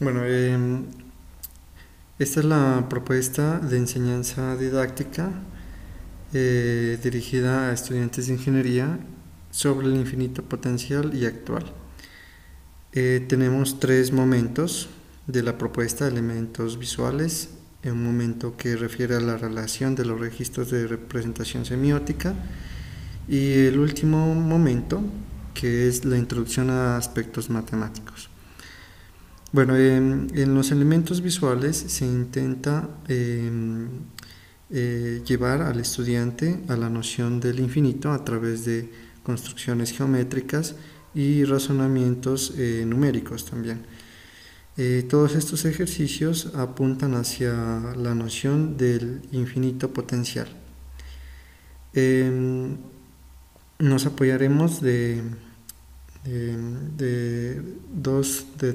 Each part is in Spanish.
Bueno, esta es la propuesta de enseñanza didáctica dirigida a estudiantes de ingeniería sobre el infinito potencial y actual. Tenemos tres momentos de la propuesta: elementos visuales, un momento que refiere a la relación de los registros de representación semiótica, y el último momento, que es la introducción a aspectos matemáticos. Bueno, en los elementos visuales se intenta llevar al estudiante a la noción del infinito a través de construcciones geométricas y razonamientos numéricos también. Todos estos ejercicios apuntan hacia la noción del infinito potencial. Nos apoyaremos de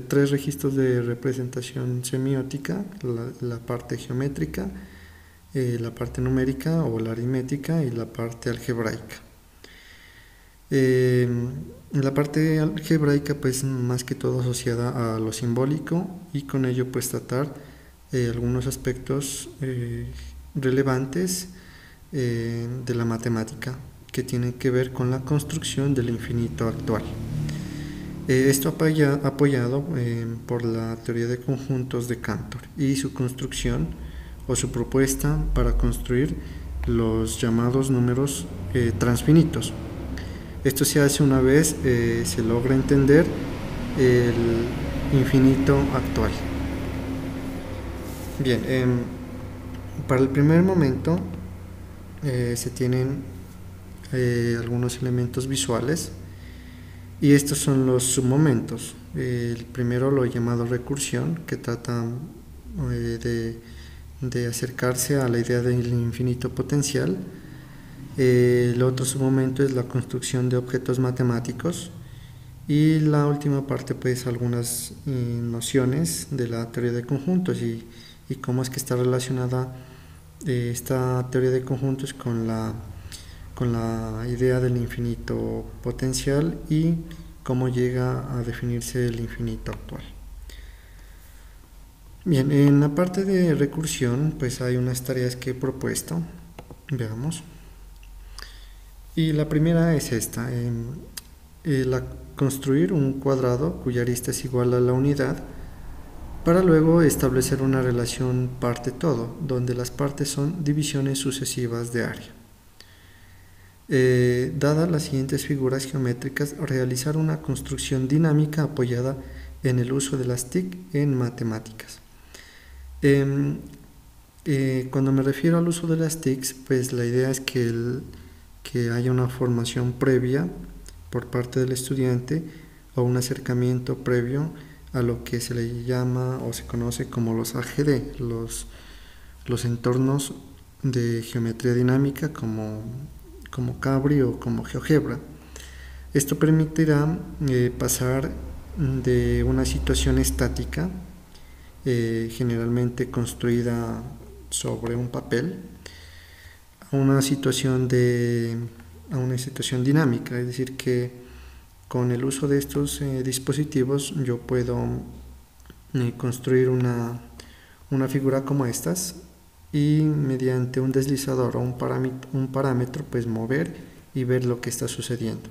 tres registros de representación semiótica: la parte geométrica, la parte numérica o la aritmética y la parte algebraica. La parte algebraica pues más que todo asociada a lo simbólico, y con ello pues tratar algunos aspectos relevantes de la matemática que tienen que ver con la construcción del infinito actual. Esto apoyado por la teoría de conjuntos de Cantor y su construcción o su propuesta para construir los llamados números transfinitos. Esto se hace una vez se logra entender el infinito actual. Bien, para el primer momento se tienen algunos elementos visuales, y estos son los submomentos. El primero, lo llamado recursión, que trata de acercarse a la idea del infinito potencial. El otro submomento es la construcción de objetos matemáticos, y la última parte pues algunas nociones de la teoría de conjuntos y cómo es que está relacionada esta teoría de conjuntos con la idea del infinito potencial y cómo llega a definirse el infinito actual. Bien, en la parte de recursión pues hay unas tareas que he propuesto, veamos. Y la primera es esta: construir un cuadrado cuya arista es igual a la unidad, para luego establecer una relación parte-todo, donde las partes son divisiones sucesivas de área. Dadas las siguientes figuras geométricas, realizar una construcción dinámica apoyada en el uso de las TIC en matemáticas. Cuando me refiero al uso de las TICs, pues la idea es que haya una formación previa por parte del estudiante o un acercamiento previo a lo que se le llama o se conoce como los AGD, los entornos de geometría dinámica como Cabri o como GeoGebra. Esto permitirá pasar de una situación estática, generalmente construida sobre un papel, a una situación dinámica, es decir, que con el uso de estos dispositivos yo puedo construir una figura como estas, y mediante un deslizador o un parámetro pues mover y ver lo que está sucediendo.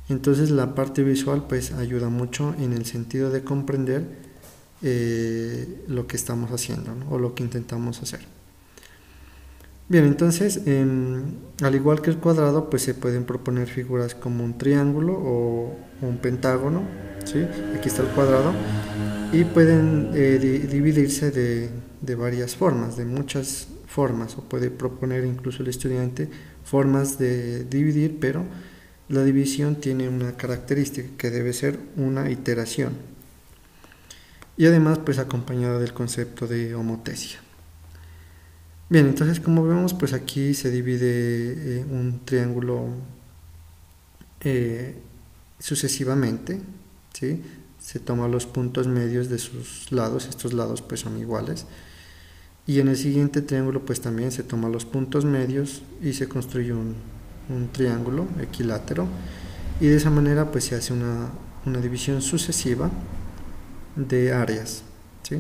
Entonces la parte visual pues ayuda mucho en el sentido de comprender lo que estamos haciendo, ¿no? O lo que intentamos hacer. Bien, entonces al igual que el cuadrado pues se pueden proponer figuras como un triángulo o un pentágono, ¿sí? Aquí está el cuadrado, y pueden dividirse de varias formas, de muchas formas, o puede proponer incluso el estudiante formas de dividir, pero la división tiene una característica que debe ser una iteración, y además pues acompañada del concepto de homotesia. Bien, entonces como vemos pues aquí se divide un triángulo sucesivamente, ¿sí? Se toman los puntos medios de sus lados, estos lados pues son iguales, y en el siguiente triángulo pues también se toman los puntos medios y se construye un triángulo equilátero, y de esa manera pues se hace una división sucesiva de áreas, ¿sí?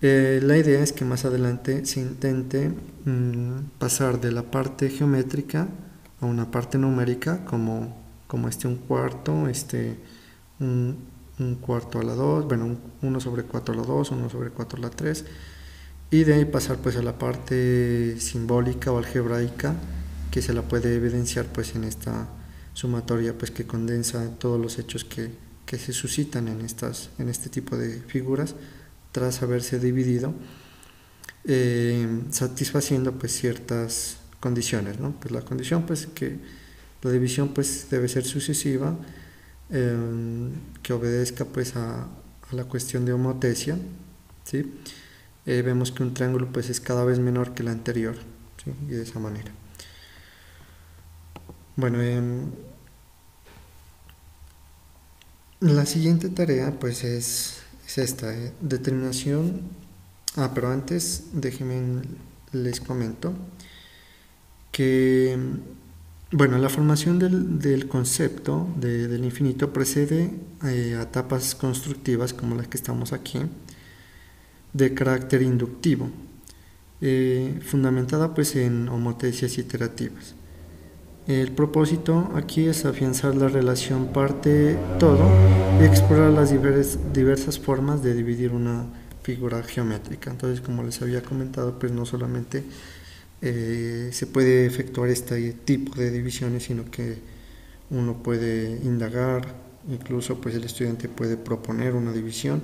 La idea es que más adelante se intente pasar de la parte geométrica a una parte numérica, como un cuarto, un cuarto a la 2, bueno, 1 sobre 4 a la 2, 1 sobre 4 a la 3, y de ahí pasar pues a la parte simbólica o algebraica, que se la puede evidenciar pues en esta sumatoria pues que condensa todos los hechos que se suscitan en este tipo de figuras tras haberse dividido, satisfaciendo pues ciertas condiciones, ¿no? Pues la condición pues que la división pues debe ser sucesiva, que obedezca pues a la cuestión de homotesia, ¿sí? Vemos que un triángulo pues es cada vez menor que el anterior, ¿sí? Y de esa manera. Bueno, la siguiente tarea pues es esta, determinación. Pero antes déjenme les comento que, bueno, la formación del concepto del infinito precede a etapas constructivas como las que estamos aquí, de carácter inductivo, fundamentada pues en homotecias iterativas. El propósito aquí es afianzar la relación parte-todo y explorar las diversas formas de dividir una figura geométrica. Entonces, como les había comentado, pues no solamente se puede efectuar este tipo de divisiones, sino que uno puede indagar, incluso pues el estudiante puede proponer una división,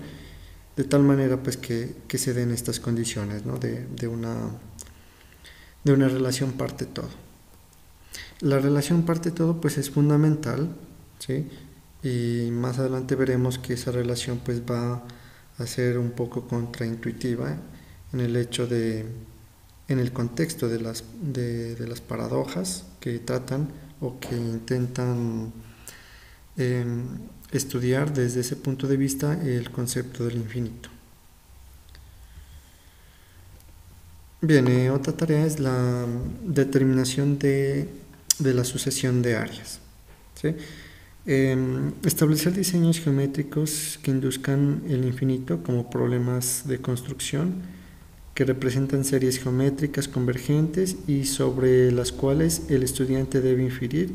de tal manera pues que se den estas condiciones, ¿no? de una relación parte-todo. La relación parte-todo pues es fundamental, ¿sí? Y más adelante veremos que esa relación pues va a ser un poco contraintuitiva en el hecho en el contexto de las paradojas que tratan o que intentan estudiar desde ese punto de vista el concepto del infinito. Bien, otra tarea es la determinación de la sucesión de áreas, ¿sí? Establecer diseños geométricos que induzcan el infinito como problemas de construcción que representan series geométricas convergentes y sobre las cuales el estudiante debe inferir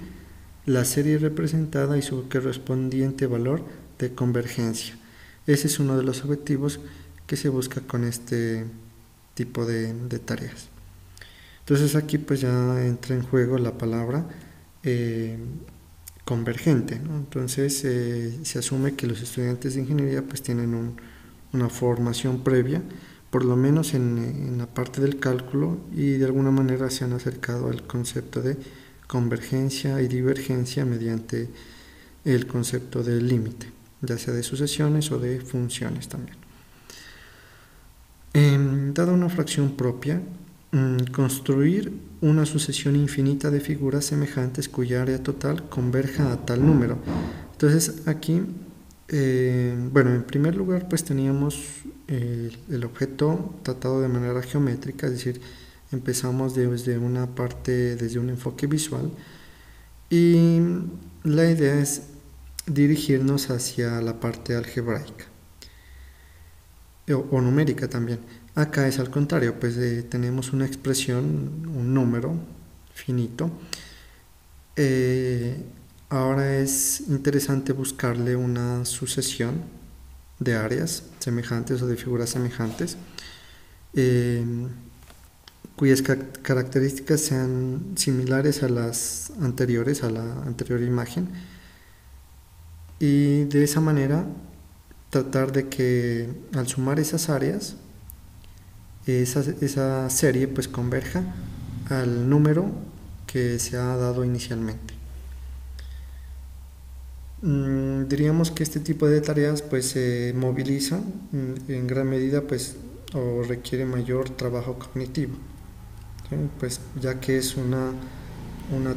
la serie representada y su correspondiente valor de convergencia. Ese es uno de los objetivos que se busca con este tipo de tareas. Entonces aquí pues ya entra en juego la palabra convergente, ¿no? Entonces se asume que los estudiantes de ingeniería pues tienen una formación previa, por lo menos en la parte del cálculo, y de alguna manera se han acercado al concepto de convergencia y divergencia mediante el concepto del límite, ya sea de sucesiones o de funciones también. Dada una fracción propia, construir una sucesión infinita de figuras semejantes cuya área total converja a tal número. Entonces aquí, bueno, en primer lugar pues teníamos el objeto tratado de manera geométrica, es decir, empezamos desde una parte, desde un enfoque visual, y la idea es dirigirnos hacia la parte algebraica o numérica también. Acá es al contrario, pues tenemos una expresión, un número finito. Ahora es interesante buscarle una sucesión de áreas semejantes o de figuras semejantes, cuyas características sean similares a las anteriores, a la anterior imagen, y de esa manera tratar de que al sumar esas áreas, esa serie pues converja al número que se ha dado inicialmente. Diríamos que este tipo de tareas pues se movilizan en gran medida pues o requiere mayor trabajo cognitivo, ¿sí? Pues ya que es una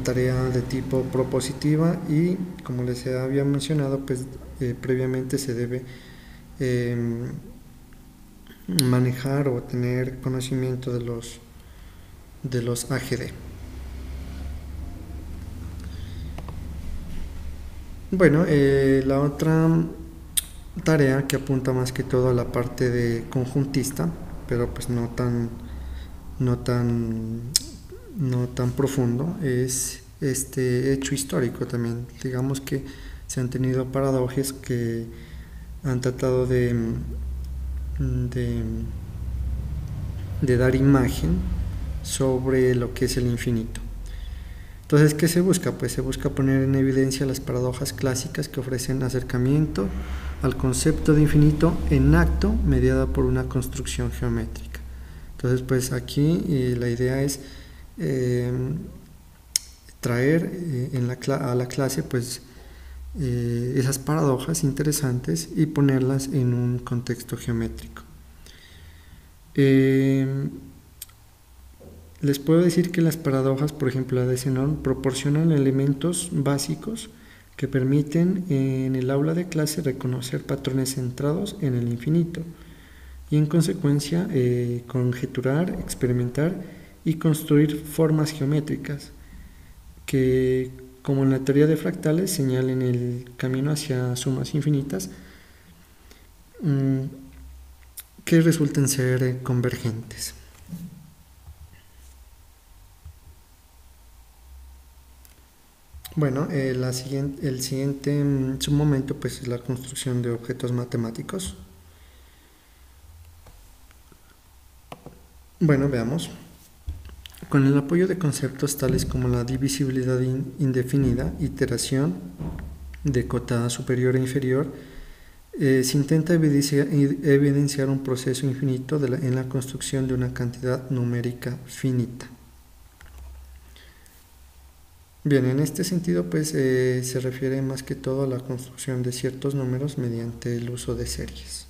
tarea de tipo propositiva y, como les había mencionado, pues previamente se debe manejar o tener conocimiento de los AGD. Bueno, la otra tarea que apunta más que todo a la parte de conjuntista, pero pues no tan, no tan profundo, es este hecho histórico también. Digamos que se han tenido paradojas que han tratado de, de dar imagen sobre lo que es el infinito. Entonces, ¿qué se busca? Pues se busca poner en evidencia las paradojas clásicas que ofrecen acercamiento al concepto de infinito en acto mediada por una construcción geométrica. Entonces, pues aquí la idea es traer a la clase pues esas paradojas interesantes y ponerlas en un contexto geométrico. Les puedo decir que las paradojas, por ejemplo la de Zenón, proporcionan elementos básicos que permiten en el aula de clase reconocer patrones centrados en el infinito y en consecuencia conjeturar, experimentar y construir formas geométricas que, como en la teoría de fractales, señalen el camino hacia sumas infinitas que resulten ser convergentes. Bueno, el siguiente submomento pues, es la construcción de objetos matemáticos. Bueno, veamos. Con el apoyo de conceptos tales como la divisibilidad indefinida, iteración, decotada superior e inferior, se intenta evidenciar un proceso infinito en la construcción de una cantidad numérica finita. Bien, en este sentido pues se refiere más que todo a la construcción de ciertos números mediante el uso de series.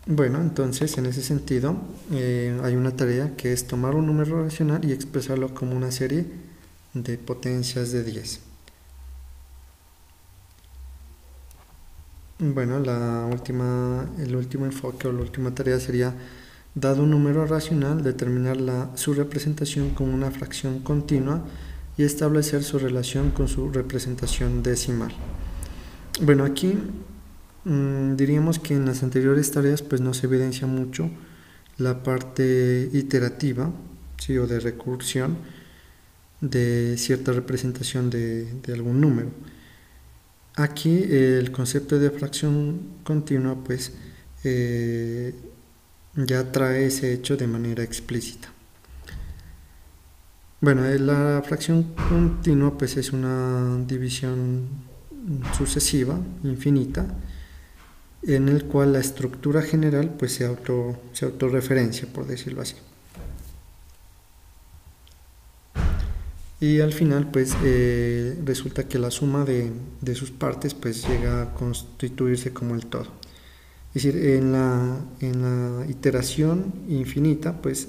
Bueno, entonces en ese sentido hay una tarea que es tomar un número racional y expresarlo como una serie de potencias de 10. Bueno, el último enfoque o la última tarea sería, dado un número racional, determinar su representación como una fracción continua y establecer su relación con su representación decimal. Bueno, aquí diríamos que en las anteriores tareas pues no se evidencia mucho la parte iterativa, ¿sí? O de recursión de cierta representación de algún número. Aquí el concepto de fracción continua pues ya trae ese hecho de manera explícita. Bueno, la fracción continua pues es una división sucesiva, infinita, en el cual la estructura general pues se autorreferencia, por decirlo así. Y al final pues resulta que la suma de sus partes pues llega a constituirse como el todo. Es decir, en la iteración infinita pues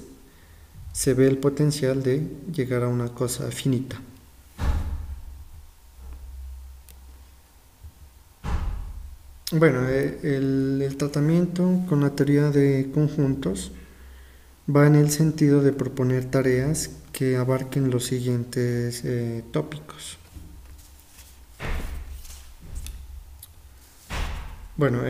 se ve el potencial de llegar a una cosa finita. Bueno, el tratamiento con la teoría de conjuntos va en el sentido de proponer tareas que abarquen los siguientes tópicos. Bueno,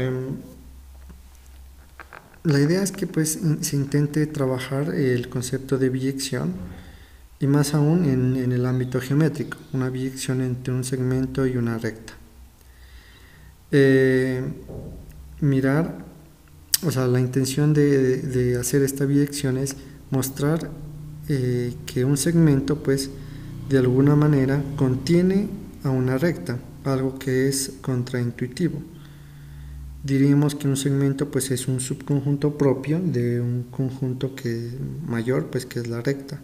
la idea es que pues se intente trabajar el concepto de biyección y más aún en el ámbito geométrico, una biyección entre un segmento y una recta. O sea, la intención de hacer esta biyección es mostrar que un segmento pues de alguna manera contiene a una recta, algo que es contraintuitivo. Diríamos que un segmento pues es un subconjunto propio de un conjunto mayor pues que es la recta.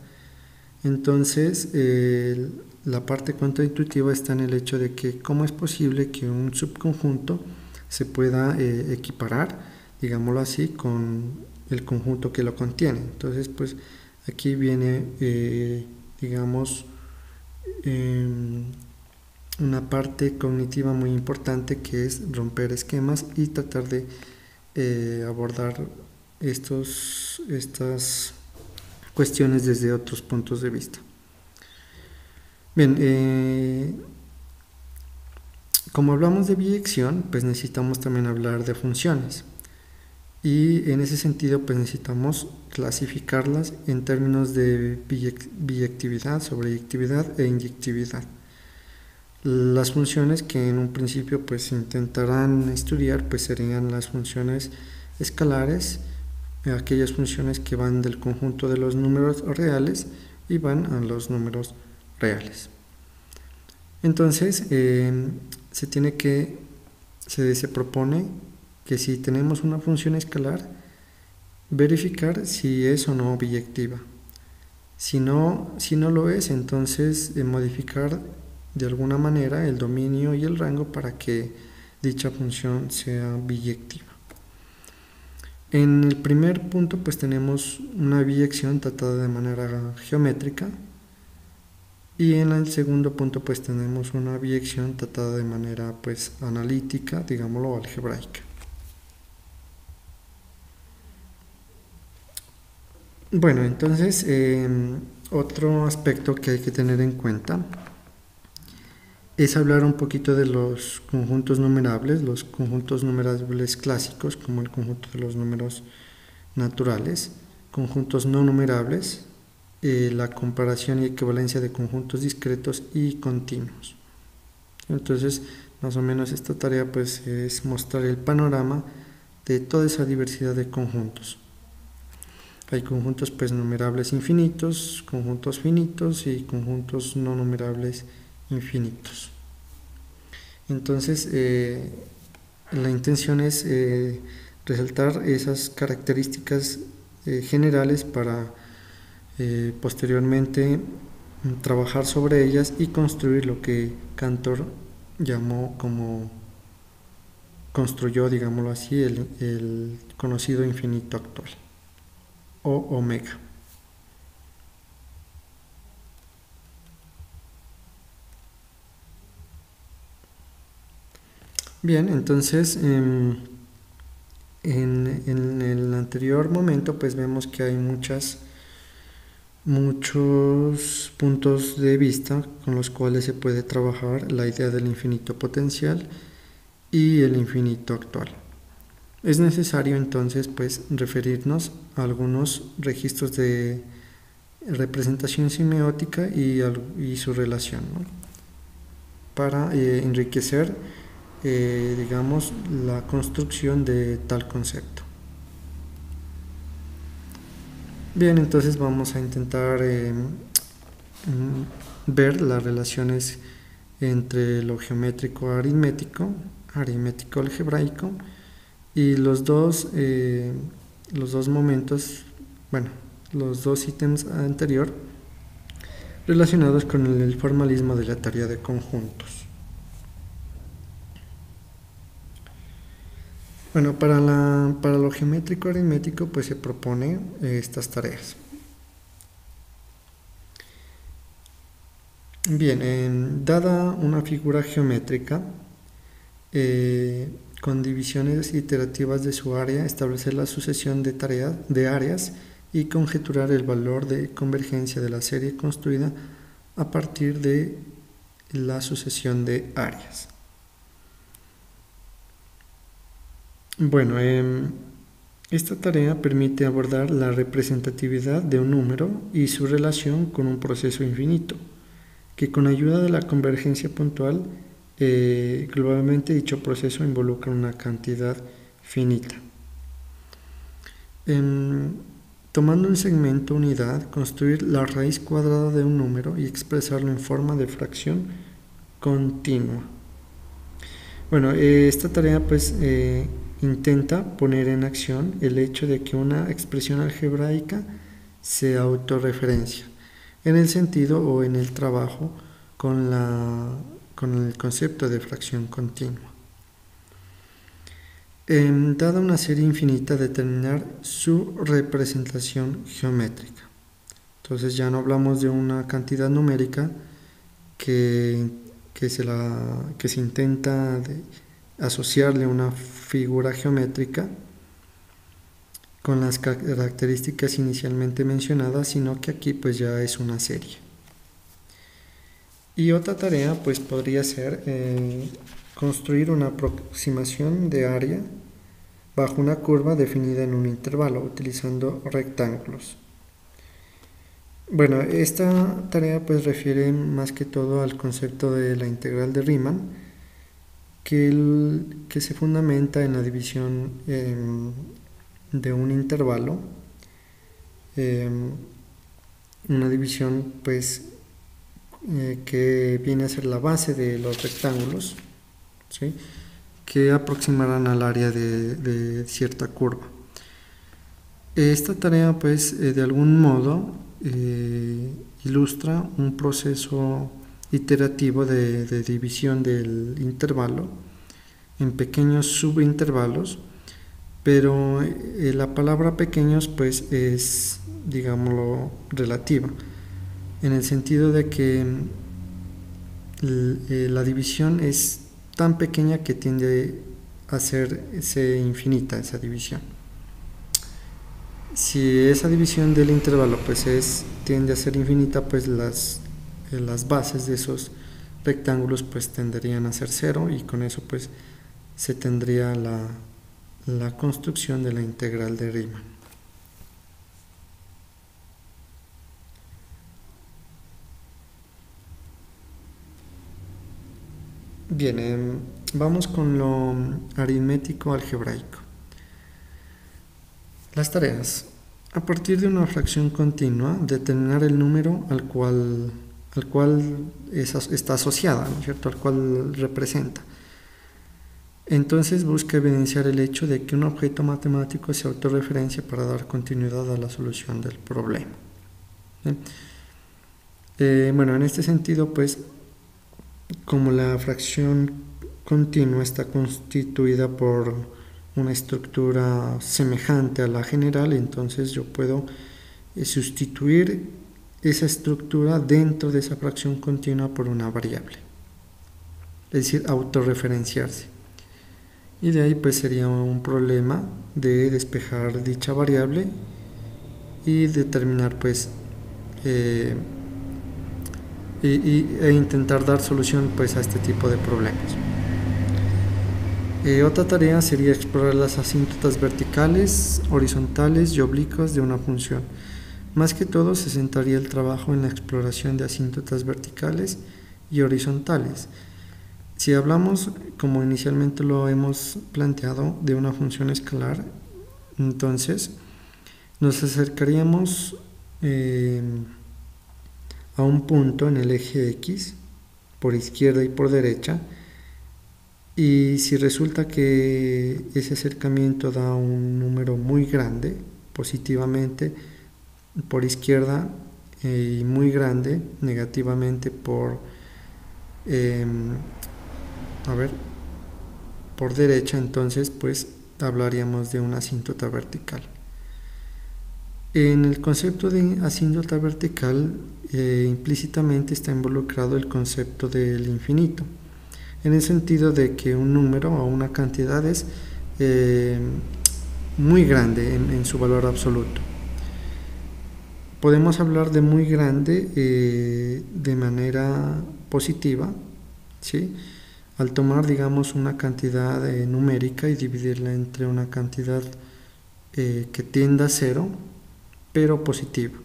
Entonces la parte contraintuitiva está en el hecho de que cómo es posible que un subconjunto se pueda equiparar, digámoslo así, con el conjunto que lo contiene. Entonces pues aquí viene digamos una parte cognitiva muy importante, que es romper esquemas y tratar de abordar estas cuestiones desde otros puntos de vista. Bien, como hablamos de biyección, pues necesitamos también hablar de funciones. Y en ese sentido, pues necesitamos clasificarlas en términos de biyectividad, sobreyectividad e inyectividad. Las funciones que en un principio pues intentarán estudiar pues serían las funciones escalares, aquellas funciones que van del conjunto de los números reales y van a los números reales. Entonces se propone que si tenemos una función escalar, verificar si es o no biyectiva. Si no lo es, entonces modificar de alguna manera el dominio y el rango para que dicha función sea biyectiva. En el primer punto pues tenemos una biyección tratada de manera geométrica y en el segundo punto pues tenemos una biyección tratada de manera pues analítica, digámoslo, algebraica. Bueno, entonces otro aspecto que hay que tener en cuenta es hablar un poquito de los conjuntos numerables, los conjuntos numerables clásicos, como el conjunto de los números naturales, conjuntos no numerables, la comparación y equivalencia de conjuntos discretos y continuos. Entonces, más o menos esta tarea pues es mostrar el panorama de toda esa diversidad de conjuntos. Hay conjuntos pues numerables infinitos, conjuntos finitos y conjuntos no numerables infinitos. Entonces, la intención es resaltar esas características generales para posteriormente trabajar sobre ellas y construir lo que Cantor construyó, digámoslo así, el conocido infinito actual, o omega. Bien, entonces en el anterior momento pues vemos que hay muchos puntos de vista con los cuales se puede trabajar la idea del infinito potencial y el infinito actual. Es necesario entonces pues referirnos a algunos registros de representación semiótica y su relación, ¿no? Para enriquecer digamos la construcción de tal concepto. Bien, entonces vamos a intentar ver las relaciones entre lo geométrico aritmético algebraico y los dos momentos, bueno, los dos ítems anterior relacionados con el formalismo de la teoría de conjuntos. Bueno, para lo geométrico aritmético pues se propone estas tareas. Bien, dada una figura geométrica con divisiones iterativas de su área, establecer la sucesión de áreas y conjeturar el valor de convergencia de la serie construida a partir de la sucesión de áreas. Bueno, esta tarea permite abordar la representatividad de un número y su relación con un proceso infinito, que con ayuda de la convergencia puntual, globalmente dicho proceso involucra una cantidad finita. Tomando un segmento unidad, construir la raíz cuadrada de un número y expresarlo en forma de fracción continua. Bueno, esta tarea pues intenta poner en acción el hecho de que una expresión algebraica se autorreferencia en el sentido o en el trabajo con el concepto de fracción continua. Dada una serie infinita, determinar su representación geométrica. Entonces ya no hablamos de una cantidad numérica que se intenta asociarle una figura geométrica con las características inicialmente mencionadas, sino que aquí pues ya es una serie. Y otra tarea pues podría ser construir una aproximación de área bajo una curva definida en un intervalo utilizando rectángulos. Bueno, esta tarea pues refiere más que todo al concepto de la integral de Riemann, que se fundamenta en la división de un intervalo, una división pues que viene a ser la base de los rectángulos, ¿sí?, que aproximarán al área de cierta curva. Esta tarea pues de algún modo ilustra un proceso iterativo de división del intervalo en pequeños subintervalos, pero la palabra pequeños pues es, digámoslo, relativa, en el sentido de que la división es tan pequeña que tiende a hacerse infinita esa división. Si esa división del intervalo pues tiende a ser infinita, pues las bases de esos rectángulos pues tenderían a ser cero, y con eso pues se tendría la construcción de la integral de Riemann. Bien, vamos con lo aritmético algebraico. Las tareas. A partir de una fracción continua, determinar el número al cual está asociada, ¿no es cierto?, al cual representa. Entonces busca evidenciar el hecho de que un objeto matemático se autorreferencia para dar continuidad a la solución del problema. Bueno, en este sentido, pues, como la fracción continua está constituida por una estructura semejante a la general, entonces yo puedo sustituir esa estructura dentro de esa fracción continua por una variable, es decir, autorreferenciarse. Y de ahí pues sería un problema de despejar dicha variable y determinar pues e intentar dar solución pues a este tipo de problemas. Otra tarea sería explorar las asíntotas verticales, horizontales y oblicuas de una función. Más que todo se centraría el trabajo en la exploración de asíntotas verticales y horizontales. Si hablamos, como inicialmente lo hemos planteado, de una función escalar, entonces nos acercaríamos a un punto en el eje X, por izquierda y por derecha, y si resulta que ese acercamiento da un número muy grande, positivamente por izquierda, y muy grande negativamente por derecha, entonces pues hablaríamos de una asíntota vertical. En el concepto de asíntota vertical implícitamente está involucrado el concepto del infinito, en el sentido de que un número o una cantidad es muy grande en su valor absoluto. Podemos hablar de muy grande de manera positiva, ¿sí?, al tomar, digamos, una cantidad numérica y dividirla entre una cantidad que tienda a cero, pero positiva.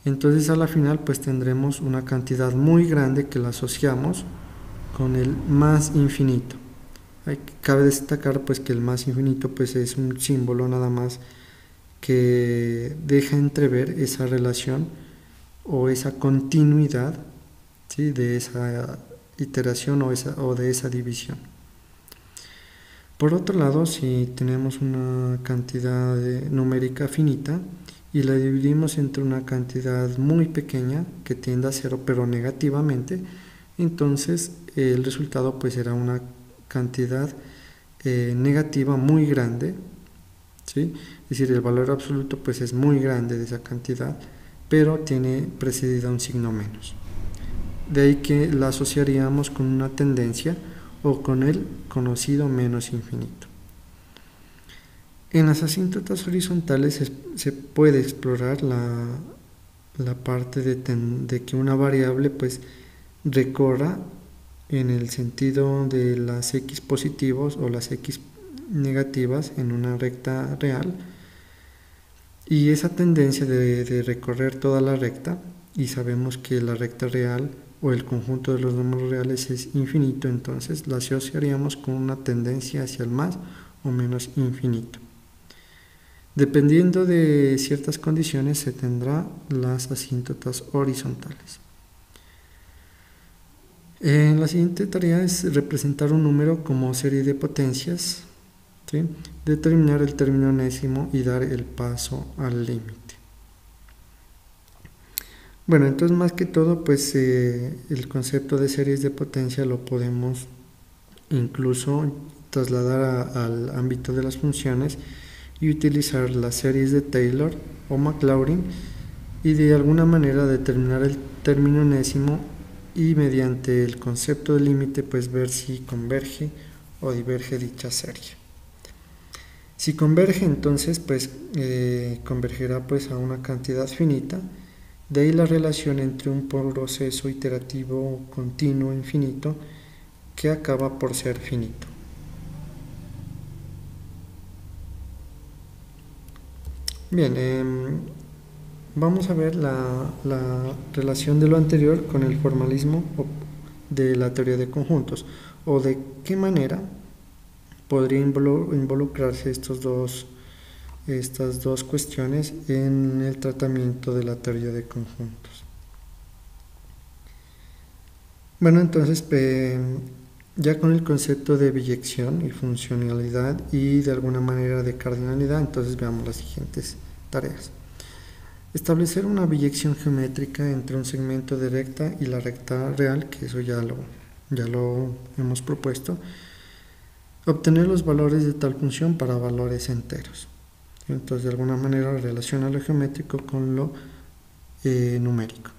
Entonces a la final pues tendremos una cantidad muy grande que la asociamos con el más infinito. Cabe destacar pues que el más infinito pues es un símbolo nada más que deja entrever esa relación o esa continuidad, ¿sí?, de esa iteración o de esa división. Por otro lado, si tenemos una cantidad numérica finita y la dividimos entre una cantidad muy pequeña que tiende a cero pero negativamente, entonces el resultado pues será una cantidad negativa muy grande, ¿sí?, es decir, el valor absoluto pues es muy grande de esa cantidad, pero tiene precedida un signo menos. De ahí que la asociaríamos con una tendencia o con el conocido menos infinito. En las asíntotas horizontales se puede explorar la parte de que una variable pues recorra en el sentido de las x positivos o las x negativas en una recta real, y esa tendencia de recorrer toda la recta, y sabemos que la recta real o el conjunto de los números reales es infinito, entonces la asociaríamos con una tendencia hacia el más o menos infinito. Dependiendo de ciertas condiciones se tendrá las asíntotas horizontales. La siguiente tarea es representar un número como serie de potencias, ¿sí? Determinar el término enésimo y dar el paso al límite. Bueno, entonces más que todo, pues el concepto de series de potencia lo podemos incluso trasladar al ámbito de las funciones y utilizar las series de Taylor o Maclaurin y de alguna manera determinar el término enésimo y mediante el concepto de límite pues ver si converge o diverge dicha serie. Si converge, entonces pues convergerá pues a una cantidad finita. De ahí la relación entre un proceso iterativo continuo infinito que acaba por ser finito. Bien, vamos a ver la relación de lo anterior con el formalismo de la teoría de conjuntos, o de qué manera podría involucrarse estas dos cuestiones en el tratamiento de la teoría de conjuntos. Bueno, entonces ya con el concepto de biyección y funcionalidad y de alguna manera de cardinalidad, entonces veamos las siguientes tareas. Establecer una biyección geométrica entre un segmento de recta y la recta real, que eso ya lo hemos propuesto. Obtener los valores de tal función para valores enteros. Entonces, de alguna manera relaciona lo geométrico con lo numérico.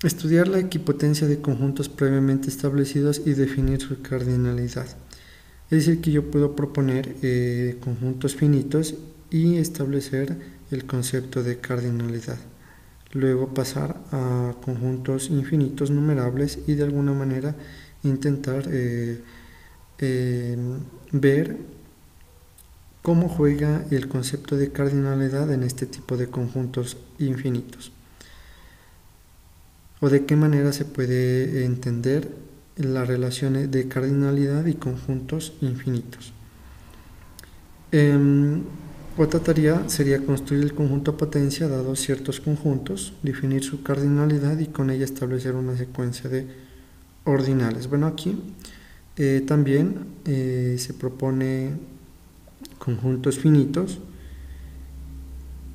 Estudiar la equipotencia de conjuntos previamente establecidos y definir su cardinalidad. Es decir, que yo puedo proponer conjuntos finitos y establecer el concepto de cardinalidad. Luego pasar a conjuntos infinitos numerables y de alguna manera intentar ver cómo juega el concepto de cardinalidad en este tipo de conjuntos infinitos, o de qué manera se puede entender las relaciones de cardinalidad y conjuntos infinitos. Otra tarea sería construir el conjunto potencia dados ciertos conjuntos, definir su cardinalidad y con ella establecer una secuencia de ordinales. Bueno, aquí también se propone conjuntos finitos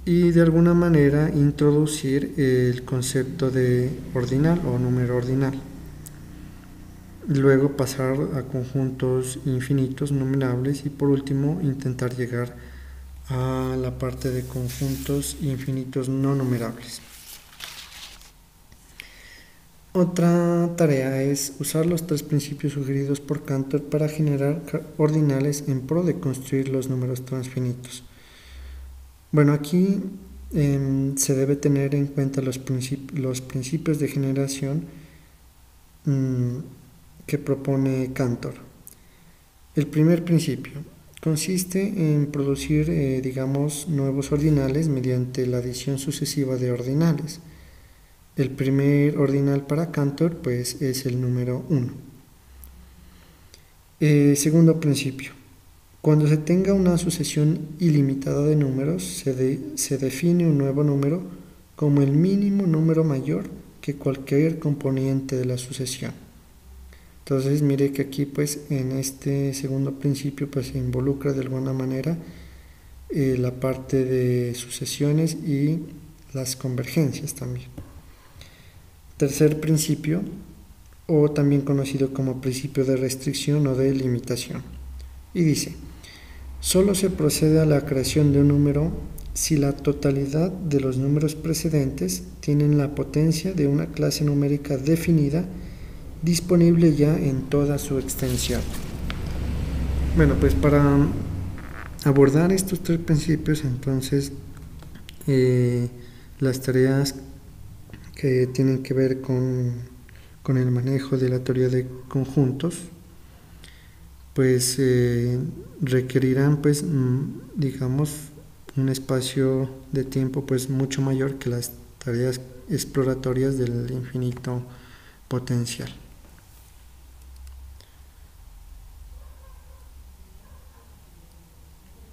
y de alguna manera introducir el concepto de ordinal o número ordinal. Luego pasar a conjuntos infinitos numerables y por último intentar llegar a la parte de conjuntos infinitos no numerables. Otra tarea es usar los tres principios sugeridos por Cantor para generar ordinales en pro de construir los números transfinitos. Bueno, aquí se debe tener en cuenta los principios de generación que propone Cantor. El primer principio consiste en producir, nuevos ordinales mediante la adición sucesiva de ordinales. El primer ordinal para Cantor pues es el número 1. Segundo principio. Cuando se tenga una sucesión ilimitada de números, se define un nuevo número como el mínimo número mayor que cualquier componente de la sucesión. Entonces mire que aquí pues en este segundo principio pues se involucra de alguna manera la parte de sucesiones y las convergencias también. Tercer principio, o también conocido como principio de restricción o de limitación, y dice: solo se procede a la creación de un número si la totalidad de los números precedentes tienen la potencia de una clase numérica definida disponible ya en toda su extensión. Bueno, pues para abordar estos tres principios, entonces las tareas que tienen que ver con con el manejo de la teoría de conjuntos, pues requerirán pues digamos un espacio de tiempo pues mucho mayor que las tareas exploratorias del infinito potencial.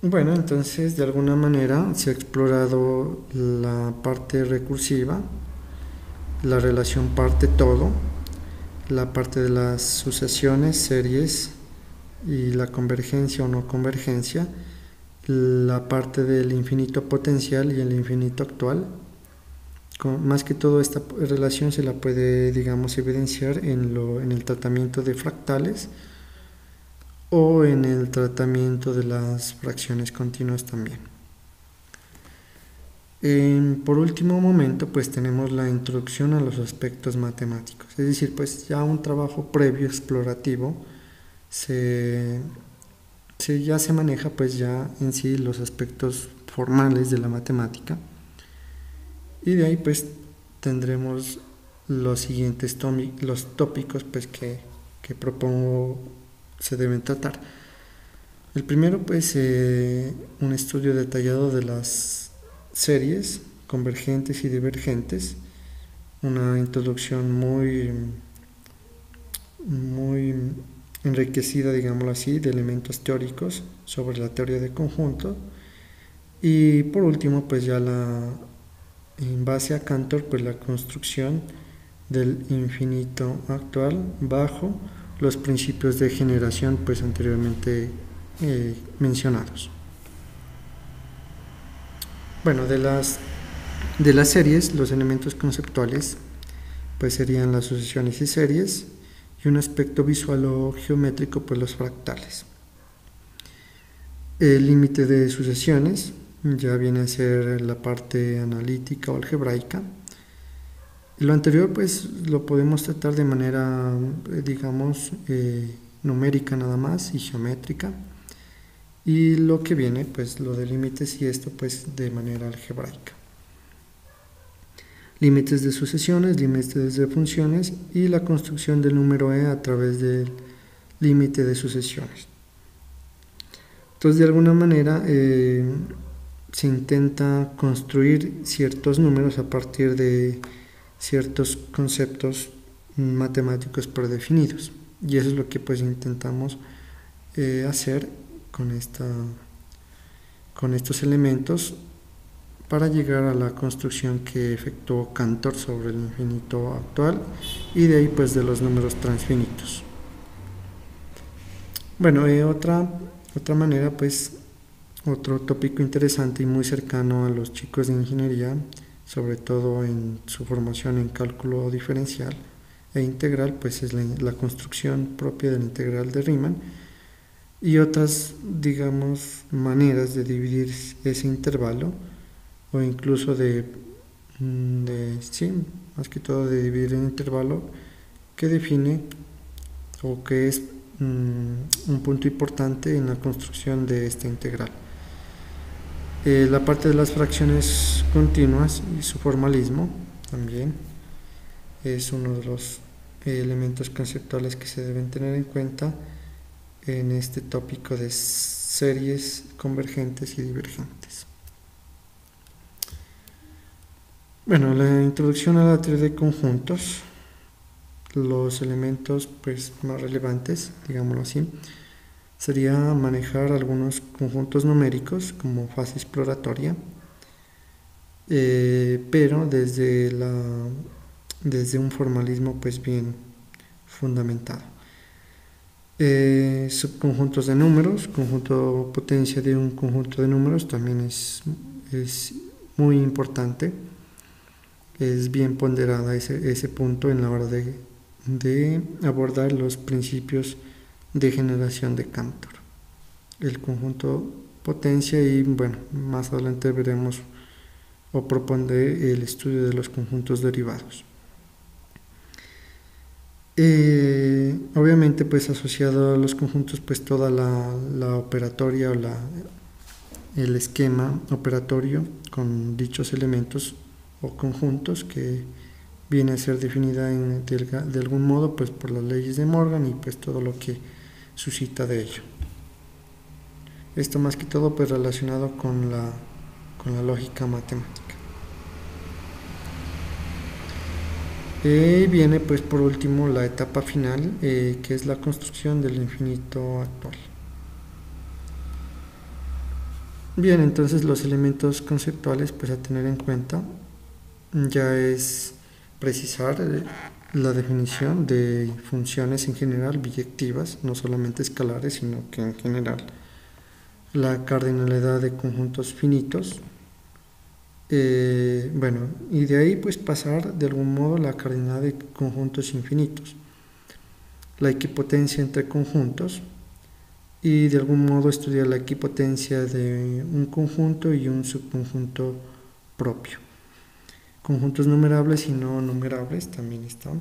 Bueno, entonces de alguna manera se ha explorado la parte recursiva, la relación parte-todo, la parte de las sucesiones, series y la convergencia o no convergencia, la parte del infinito potencial y el infinito actual. Más que todo esta relación se la puede, digamos, evidenciar en el tratamiento de fractales o en el tratamiento de las fracciones continuas también. Por último momento, pues tenemos la introducción a los aspectos matemáticos, es decir, pues ya un trabajo previo explorativo ya se maneja pues ya en sí los aspectos formales de la matemática, y de ahí pues tendremos los siguientes los tópicos pues que propongo se deben tratar. El primero pues un estudio detallado de las series convergentes y divergentes, una introducción muy enriquecida, digámoslo así, de elementos teóricos sobre la teoría de conjuntos, y por último pues ya en base a Cantor pues la construcción del infinito actual bajo los principios de generación pues anteriormente mencionados. Bueno, de las series, los elementos conceptuales pues serían las sucesiones y series, y un aspecto visual o geométrico pues los fractales. El límite de sucesiones ya viene a ser la parte analítica o algebraica. Lo anterior pues lo podemos tratar de manera digamos numérica nada más y geométrica, y lo que viene pues lo de límites y esto pues de manera algebraica. Límites de sucesiones, límites de funciones y la construcción del número e a través del límite de sucesiones. Entonces de alguna manera se intenta construir ciertos números a partir de ciertos conceptos matemáticos predefinidos, y eso es lo que pues intentamos hacer con estos elementos para llegar a la construcción que efectuó Cantor sobre el infinito actual, y de ahí pues de los números transfinitos. Bueno, otra manera pues otro tópico interesante y muy cercano a los chicos de ingeniería, sobre todo en su formación en cálculo diferencial e integral, pues es la construcción propia del integral de Riemann y otras, digamos, maneras de dividir ese intervalo, o incluso sí, más que todo de dividir el intervalo que define o que es un punto importante en la construcción de esta integral. La parte de las fracciones continuas y su formalismo también es uno de los elementos conceptuales que se deben tener en cuenta en este tópico de series convergentes y divergentes. Bueno, la introducción a la teoría de conjuntos, los elementos pues más relevantes, digámoslo así, sería manejar algunos conjuntos numéricos como fase exploratoria, pero desde un formalismo pues bien fundamentado. Subconjuntos de números, conjunto potencia de un conjunto de números también es muy importante, es bien ponderada ese punto en la hora de abordar los principios de generación de Cantor. El conjunto potencia, y bueno, más adelante veremos o propondré el estudio de los conjuntos derivados. Obviamente pues asociado a los conjuntos pues toda la operatoria o el esquema operatorio con dichos elementos o conjuntos que viene a ser definida de algún modo pues por las leyes de Morgan y pues todo lo que suscita de ello. Esto más que todo pues relacionado con la lógica matemática. Viene pues por último la etapa final, que es la construcción del infinito actual. Bien, entonces los elementos conceptuales pues a tener en cuenta ya es precisar la definición de funciones en general biyectivas, no solamente escalares, sino que en general la cardinalidad de conjuntos finitos. Bueno, y de ahí pues pasar de algún modo la cardinalidad de conjuntos infinitos, la equipotencia entre conjuntos, y de algún modo estudiar la equipotencia de un conjunto y un subconjunto propio. Conjuntos numerables y no numerables también están.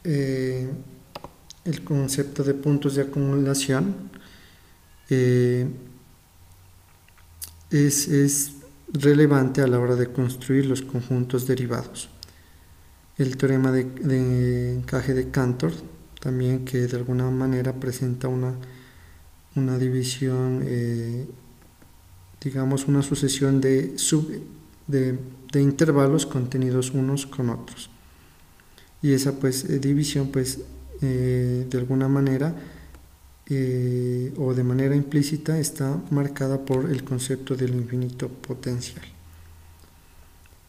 El concepto de puntos de acumulación es relevante a la hora de construir los conjuntos derivados. El teorema de encaje de Cantor también, que de alguna manera presenta una división, digamos una sucesión de intervalos contenidos unos con otros, y esa pues división pues de alguna manera o de manera implícita está marcada por el concepto del infinito potencial.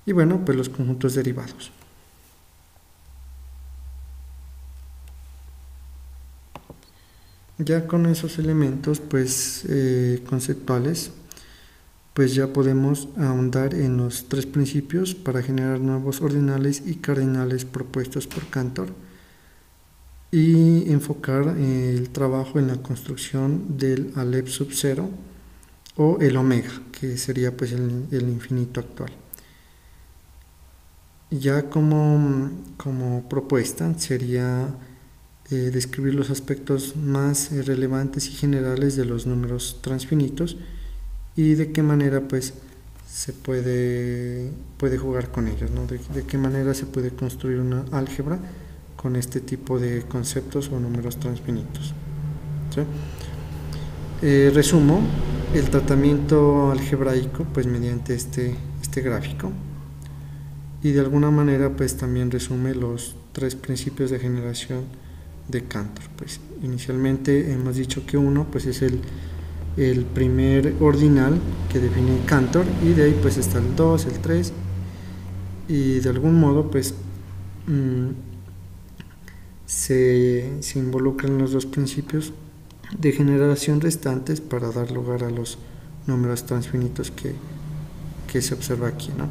Y bueno, pues los conjuntos derivados. Ya con esos elementos pues conceptuales, pues ya podemos ahondar en los tres principios para generar nuevos ordinales y cardinales propuestos por Cantor, y enfocar el trabajo en la construcción del Aleph sub 0 o el omega, que sería pues el infinito actual. Ya como propuesta sería describir los aspectos más relevantes y generales de los números transfinitos y de qué manera pues se puede jugar con ellos, ¿no? De qué manera se puede construir una álgebra con este tipo de conceptos o números transfinitos, ¿sí? Resumo el tratamiento algebraico pues mediante este gráfico, y de alguna manera pues también resume los tres principios de generación de Cantor. Pues inicialmente hemos dicho que uno pues es el primer ordinal que define Cantor, y de ahí pues está el 2, el 3, y de algún modo pues se involucran los dos principios de generación restantes para dar lugar a los números transfinitos que se observa aquí, ¿no?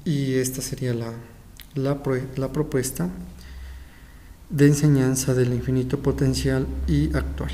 Y esta sería la propuesta de enseñanza del infinito potencial y actual.